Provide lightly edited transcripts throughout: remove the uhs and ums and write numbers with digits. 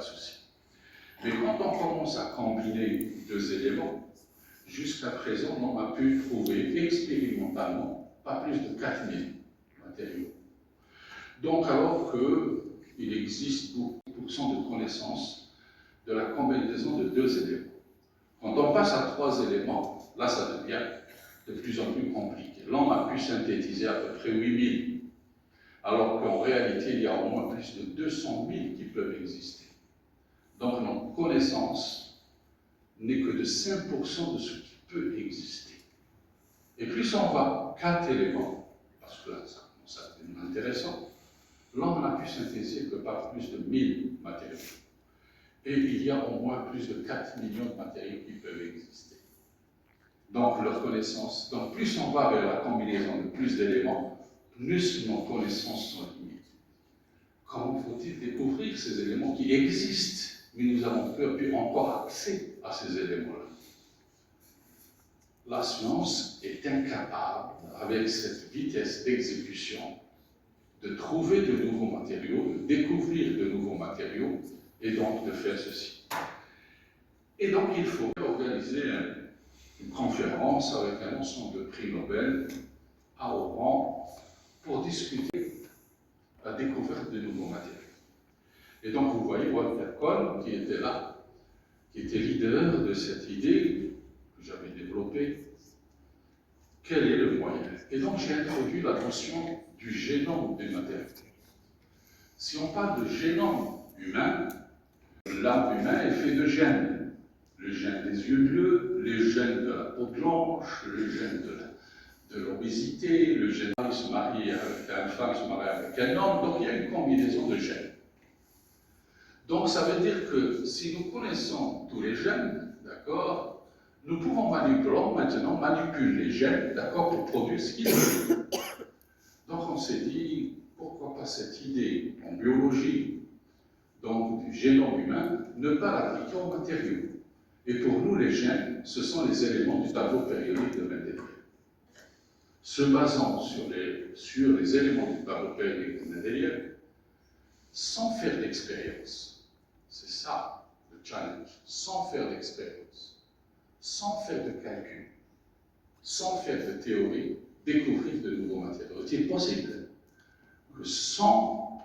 de souci. Mais quand on commence à combiner deux éléments, jusqu'à présent, on a pu trouver expérimentalement pas plus de 4000 matériaux. Donc, alors qu'il existe beaucoup de connaissances de la combinaison de deux éléments. Quand on passe à trois éléments, là, ça devient de plus en plus compliqué. L'homme a pu synthétiser à peu près 8000, alors qu'en réalité, il y a au moins plus de 200 000 qui peuvent exister. Donc, notre connaissance n'est que de 5% de ce qui peut exister. Et plus on va 4 éléments, parce que là, ça commence à devenir intéressant, l'homme n'a pu synthétiser que pas plus de 1000 matériaux. Et il y a au moins plus de 4 millions de matériaux qui peuvent exister. Donc, leur connaissance, donc plus on va vers la combinaison de plus d'éléments, plus nos connaissances sont limitées. Comment faut-il découvrir ces éléments qui existent, mais nous avons peu encore accès à ces éléments-là? La science est incapable, avec cette vitesse d'exécution, de trouver de nouveaux matériaux, de découvrir de nouveaux matériaux, et donc de faire ceci. Et donc il faut organiser une conférence avec un ensemble de prix Nobel à Oran pour discuter la découverte de nouveaux matériaux. Et donc vous voyez Walter Kohn qui était là, qui était leader de cette idée que j'avais développée. Quel est le moyen? Et donc j'ai introduit la notion du génome des matériaux. Si on parle de génome humain, l'âme humain est fait de gènes. Le gène des yeux bleus, le gène de la peau blanche, le gène de l'obésité, le gène qui se marie avec une femme, se marie avec un homme, donc il y a une combinaison de gènes. Donc ça veut dire que si nous connaissons tous les gènes, d'accord, nous pouvons maintenant manipuler les gènes, d'accord, pour produire ce qu'ils veulent. Donc on s'est dit, pourquoi pas cette idée en biologie, donc du génome humain, ne pas l'appliquer aux matériaux. Et pour nous, les gènes, ce sont les éléments du tableau périodique de Mendeleïev. Se basant sur les éléments du tableau périodique de Mendeleïev, sans faire d'expérience. C'est ça le challenge. Sans faire d'expérience, sans faire de calcul, sans faire de théorie, découvrir de nouveaux matériaux. Est-il possible que sans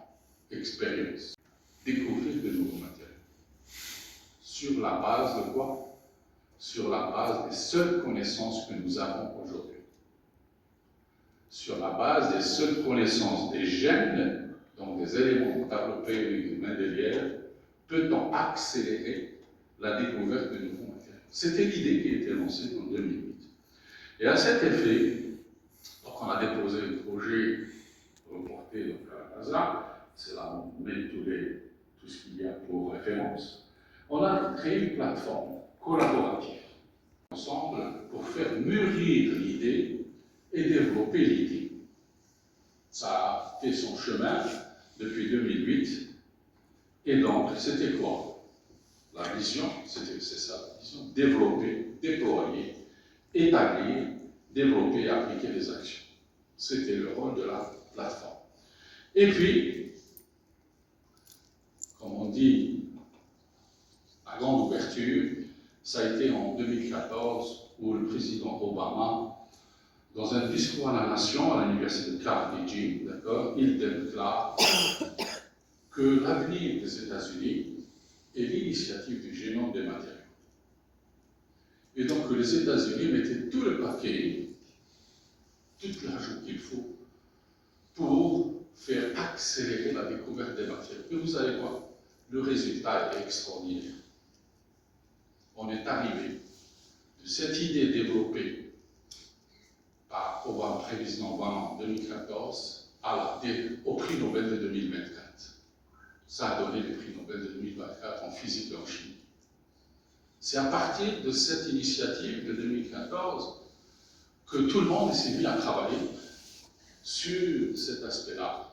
expérience, découvrir de nouveaux matériaux? Sur la base de quoi? Sur la base des seules connaissances que nous avons aujourd'hui. Sur la base des seules connaissances des gènes, donc des éléments du tableau périodique de Mendeleïev, peut-on accélérer la découverte de nouveaux matériaux? C'était l'idée qui a été lancée en 2008. Et à cet effet, donc on a déposé le projet reporté donc à la NASA, c'est là où on met tout ce qu'il y a pour référence. On a créé une plateforme collaborative ensemble pour faire mûrir l'idée et développer l'idée. Ça a fait son chemin depuis 2008. Et donc, c'était quoi? La vision, c'est ça, la vision, développer, déployer, établir, développer et appliquer des actions. C'était le rôle de la plateforme. Et puis, comme on dit, la grande ouverture, ça a été en 2014 où le président Obama, dans un discours à la nation à l'université de Carnegie, d'accord, il déclare que l'avenir des États-Unis est l'initiative du génome des matériaux. Et donc que les États-Unis mettaient tout le paquet, toute l'argent qu'il faut, pour faire accélérer la découverte des matériaux. Et vous allez voir, le résultat est extraordinaire. On est arrivé de cette idée développée par Obama, président Obama en 2014 au prix Nobel de 2024. Ça a donné le prix Nobel de 2024 en physique et en chimie. C'est à partir de cette initiative de 2014 que tout le monde s'est mis à travailler sur cet aspect-là,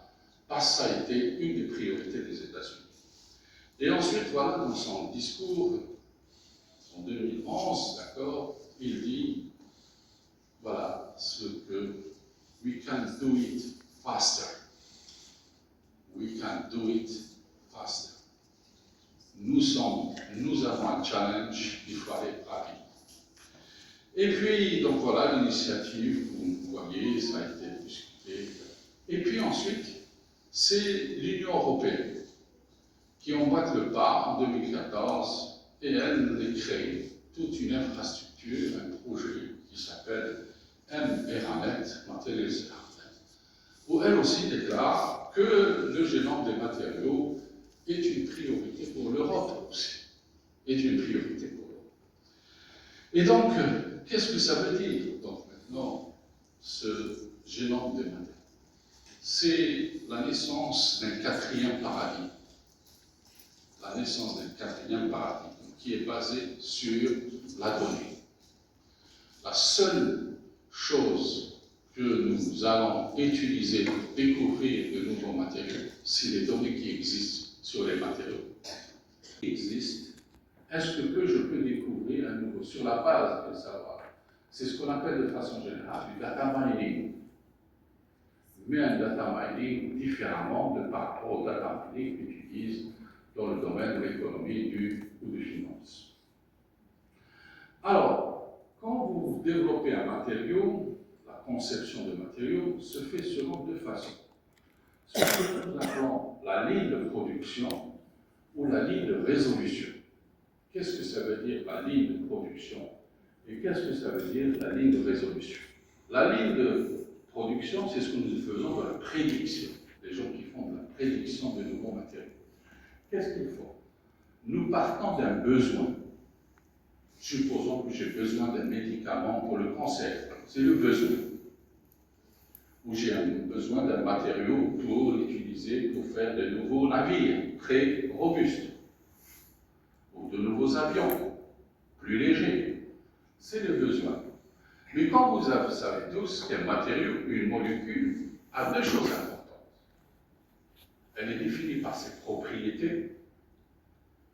parce que ça a été une des priorités des États-Unis. Et ensuite, voilà, dans son discours en 2011, d'accord, il dit, voilà, ce que we can do it faster. We can do it faster. nous avons un challenge, il faut aller rapide. Et puis, donc voilà, l'initiative, vous voyez, ça a été discuté. Et puis ensuite, c'est l'Union européenne qui emboîte le pas en 2014 et elle crée toute une infrastructure, un projet qui s'appelle M-Eramet, Materials Earth, où elle aussi déclare que le génome des matériaux est une priorité pour l'Europe aussi. Est une priorité pour l'Europe. Et donc, qu'est-ce que ça veut dire, donc, maintenant, ce génome des matériaux? C'est la naissance d'un quatrième paradigme. La naissance d'un quatrième paradigme qui est basé sur la donnée. La seule chose que nous allons utiliser pour découvrir de nouveaux matériaux, c'est les données qui existent sur les matériaux. Qui existent. Est-ce que je peux découvrir à nouveau sur la base de savoir? C'est ce qu'on appelle de façon générale du data mining. Mais un data mining différemment de par rapport au data mining qu'on utilise dans le domaine de l'économie ou des finances. Alors, quand vous développez un matériau, la conception de matériaux se fait selon deux façons. Ce que nous appelons la ligne de production ou la ligne de résolution. Qu'est-ce que ça veut dire la ligne de production et qu'est-ce que ça veut dire la ligne de résolution? La ligne de production, c'est ce que nous faisons de la prédiction. Les gens qui font de la prédiction de nouveaux matériaux. Qu'est-ce qu'il faut? Nous partons d'un besoin. Supposons que j'ai besoin d'un médicament pour le cancer. C'est le besoin. Ou j'ai besoin d'un matériau pour l'utiliser pour faire de nouveaux navires très robustes. Ou de nouveaux avions plus légers. C'est le besoin. Mais quand vous savez tous qu'un matériau, une molécule, a deux choses importantes. Elle est définie par ses propriétés,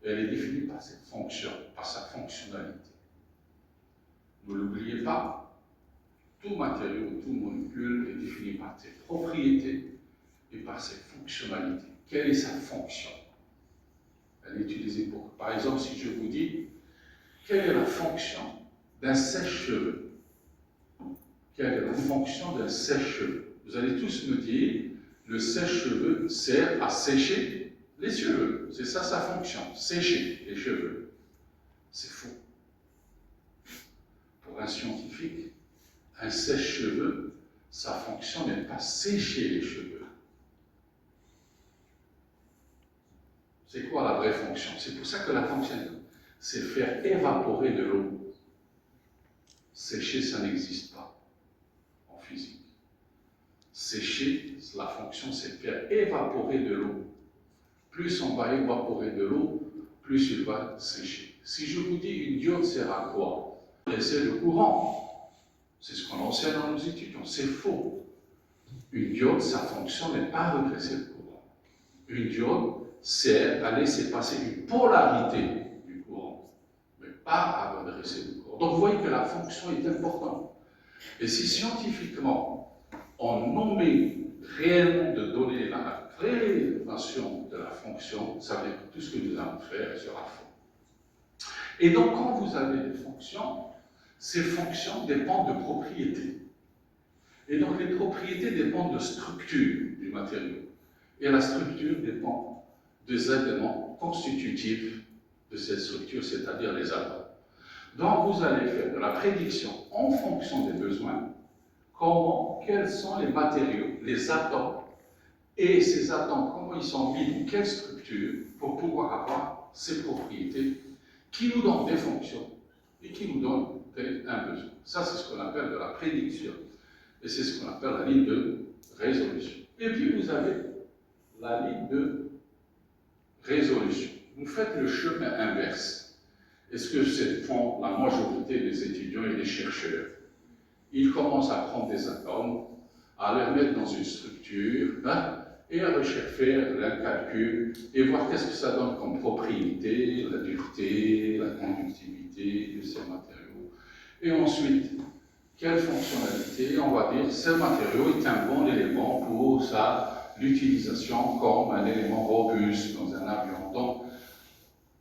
et elle est définie par ses fonctions, par sa fonctionnalité. Ne l'oubliez pas, tout matériau, toute molécule est défini par ses propriétés et par ses fonctionnalités. Quelle est sa fonction? Elle est utilisée pour... Par exemple, si je vous dis, quelle est la fonction d'un sèche-cheveux? Quelle est la fonction d'un sèche-cheveux? Vous allez tous me dire, le sèche-cheveux sert à sécher les cheveux. C'est ça sa fonction, sécher les cheveux. C'est faux. Pour un scientifique, un sèche-cheveux, sa fonction n'est pas sécher les cheveux. C'est quoi la vraie fonction? C'est pour ça que la fonction, c'est faire évaporer de l'eau. Sécher, ça n'existe pas en physique. Sécher, la fonction, c'est faire évaporer de l'eau. Plus on va évaporer de l'eau, plus il va sécher. Si je vous dis une diode sert à quoi? C'est le courant. C'est ce qu'on enseigne dans nos étudiants. C'est faux. Une diode, sa fonction n'est pas à redresser le courant. Une diode sert à laisser passer une polarité du courant, mais pas à redresser le courant. Donc vous voyez que la fonction est importante. Et si scientifiquement, on nommait réellement de donner la vraie notion de la fonction, ça veut dire que tout ce que nous allons faire sera faux. Et donc, quand vous avez des fonctions, ces fonctions dépendent de propriétés. Et donc, les propriétés dépendent de structure du matériau. Et la structure dépend des éléments constitutifs de cette structure, c'est-à-dire les atomes. Donc, vous allez faire de la prédiction en fonction des besoins. Comment, quels sont les matériaux, les atomes, et ces atomes, comment ils sont mis dans quelle structure pour pouvoir avoir ces propriétés qui nous donnent des fonctions et qui nous donnent un besoin. Ça, c'est ce qu'on appelle de la prédiction. Et c'est ce qu'on appelle la ligne de résolution. Et puis, vous avez la ligne de résolution. Vous faites le chemin inverse. Est-ce que c'est font la majorité des étudiants et des chercheurs? Ils commencent à prendre des atomes, à les mettre dans une structure, et à faire un calcul et voir qu'est-ce que ça donne comme propriété, la dureté, la conductivité de ces matériaux. Et ensuite, quelle fonctionnalité? On va dire, ce matériau est un bon élément pour l'utilisation comme un élément robuste dans un avion. Donc,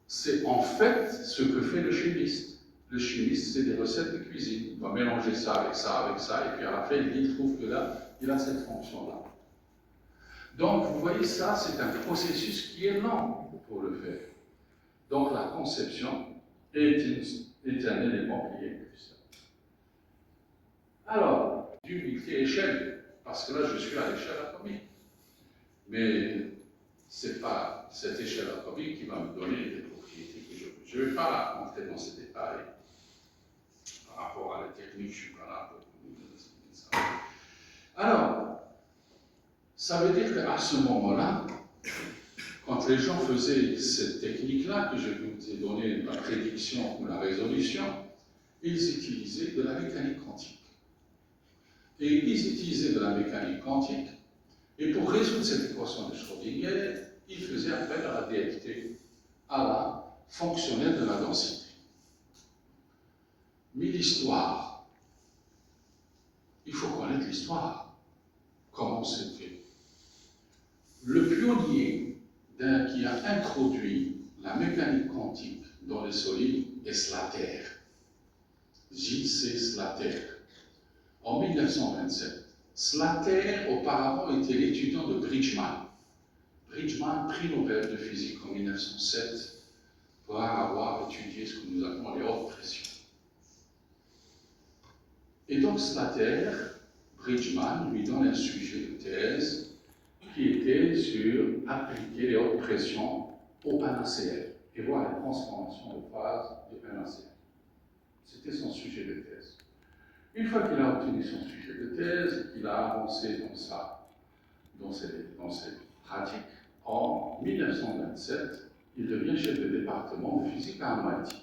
c'est en fait ce que fait le chimiste. Le chimiste, c'est des recettes de cuisine. Il va mélanger ça, et puis à la fin, il trouve que là, il a cette fonction-là. Donc, vous voyez, ça, c'est un processus qui est lent pour le faire. Donc, la conception est un élément qui est crucial. Alors, d'unité échelle, parce que là, je suis à l'échelle atomique. Mais ce n'est pas cette échelle atomique qui va me donner des propriétés que je veux. Je ne vais pas rentrer dans ces détails par rapport à la technique, je ne suis pas là pour vous expliquer ça. Alors, ça veut dire qu'à ce moment-là, quand les gens faisaient cette technique-là, que je vous ai donné, la prédiction ou la résolution, ils utilisaient de la mécanique quantique. Et ils utilisaient de la mécanique quantique, et pour résoudre cette équation de Schrödinger, ils faisaient appel à la DFT, à la fonctionnelle de la densité. Mais l'histoire, il faut connaître l'histoire. Comment c'est fait? Le pionnier qui a introduit la mécanique quantique dans les solides est Slater. J.C. Slater. En 1927. Slater, auparavant, était l'étudiant de Bridgman. Bridgman, prix Nobel de physique en 1907, pour avoir étudié ce que nous appelons les hautes pressions. Et donc Slater, Bridgman, lui donne un sujet de thèse qui était sur appliquer les hautes pressions au panacéen et voir la transformation de phase du panacéen. C'était son sujet de thèse. Une fois qu'il a obtenu son sujet de thèse, il a avancé dans ses pratiques. En 1927, il devient chef de département de physique à MIT.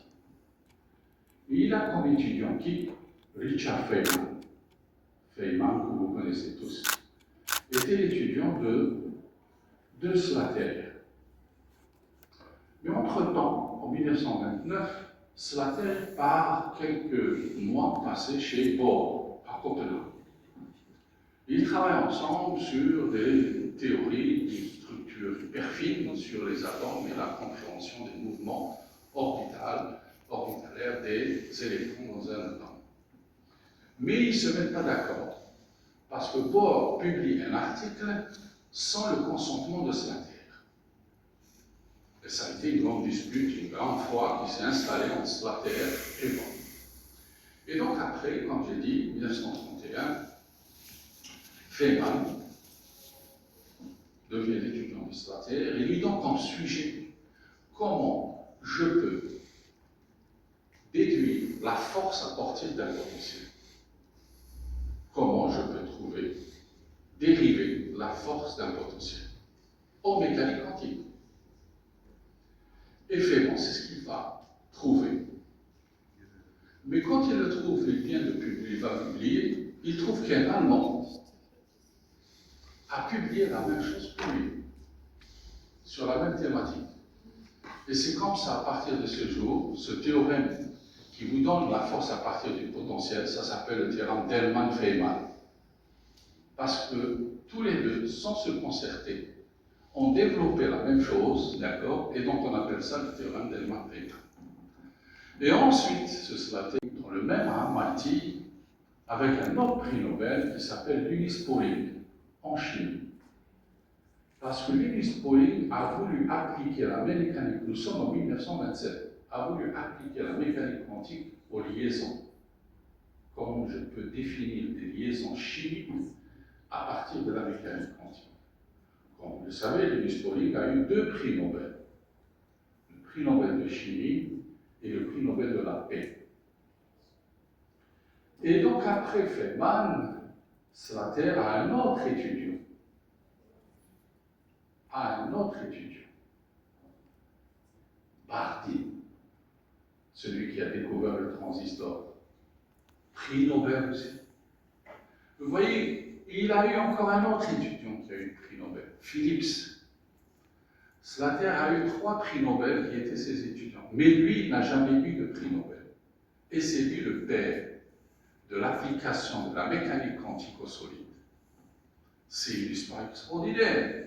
Et il a comme étudiant qui? Richard Feynman. Feynman, que vous connaissez tous, était l'étudiant de Slater. Mais entre-temps, en 1929, Slater part quelques mois passés chez Bohr, à Copenhague. Ils travaillent ensemble sur des théories de structure hyper fine sur les atomes et la compréhension des mouvements orbitalaires des électrons dans un atome. Mais ils ne se mettent pas d'accord, parce que Bohr publie un article sans le consentement de Slater. Et ça a été une grande dispute, une grande foi qui s'est installée entre Slater et Bohr. Et donc après, comme j'ai dit, 1931, Feynman devient l'étudiant de Slater et lui donne comme sujet comment je peux déduire la force à partir d'un potentiel. Comment je peux dériver la force d'un potentiel en mécanique quantique. Et Feynman, c'est ce qu'il va trouver. Mais quand il le trouve, il va publier, il trouve qu'un Allemand a publié la même chose que lui, sur la même thématique. Et c'est comme ça, à partir de ce jour, ce théorème qui vous donne la force à partir du potentiel, ça s'appelle le théorème d'Hellman-Feynman. Parce que tous les deux, sans se concerter, ont développé la même chose, d'accord? Et donc on appelle ça le théorème d'Hellman-Feynman. Et ensuite, ce sera dans le même MIT, avec un autre prix Nobel qui s'appelle Linus Pauling, en chimie. Parce que Linus Pauling a voulu appliquer la mécanique, nous sommes en 1927, a voulu appliquer la mécanique quantique aux liaisons. Comment je peux définir des liaisons chimiques à partir de la mécanique quantique. Comme vous le savez, Linus Pauling a eu 2 prix Nobel. Le prix Nobel de chimie et le prix Nobel de la paix. Et donc après Feynman, Slater a un autre étudiant. Bardeen, celui qui a découvert le transistor. Prix Nobel aussi. Vous voyez, il a eu encore un autre étudiant qui a eu le prix Nobel, Phillips. Slater a eu 3 prix Nobel qui étaient ses étudiants. Mais lui, il n'a jamais eu de prix Nobel. Et c'est lui le père de l'application de la mécanique quantique au solide. C'est une histoire extraordinaire.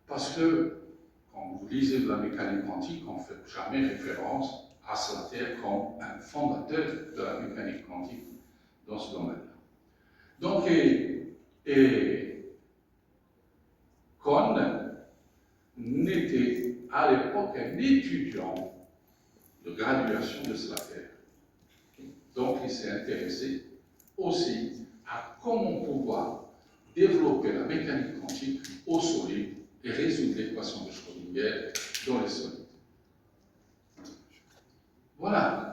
Parce que, comme quand vous lisez de la mécanique quantique, on ne fait jamais référence à Slater comme un fondateur de la mécanique quantique dans ce domaine-là. Donc, Kohn n'était à l'époque un étudiant de graduation de Slater. Donc, il s'est intéressé aussi à comment pouvoir développer la mécanique quantique au solide et résoudre l'équation de Schrödinger dans les solides. Voilà.